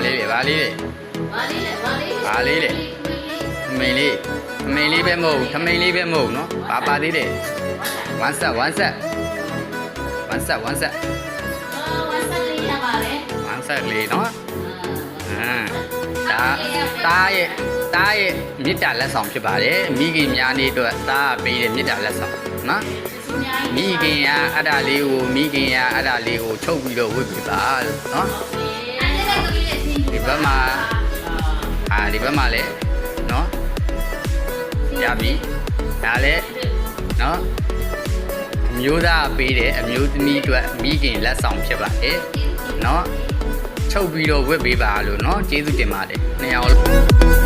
လေးလေဘာလေးလေ ဘာလေးလဲဘာလေး ဘာလေးလေခမိန်လေးပဲမဟုတ်ခမိန်လေးပဲမဟုတ်နော်ပါသေးတယ်one set ဝါဆက်လေးရပါလေ one set လေးနော်တားရဲ့မြစ်တာလက်ဆောင်ဖြစ်ပါတယ်မိခင်များနေအတွက်တားပေးတဲ့မြစ်တာလက်ဆောင်နော်မိခင်ကအဲ့ဒါလေးကိုချုပ်ပြီးတော့ဝတ်ပြပါလို့နော်ဒီဘက်မှာလေနော်ရပြီဒါလည်းနော်အမျိုးသားပေးတယ်အမျိုးသမီးအတွက်မိခင်လက်ဆောင်ဖြစ်ပါတယ်နော်ချုပ်ပြီးတော့ဝတ်ပေးပါလို့နော်ကျေးဇူးတင်ပါတယ်နှစ်ယောက်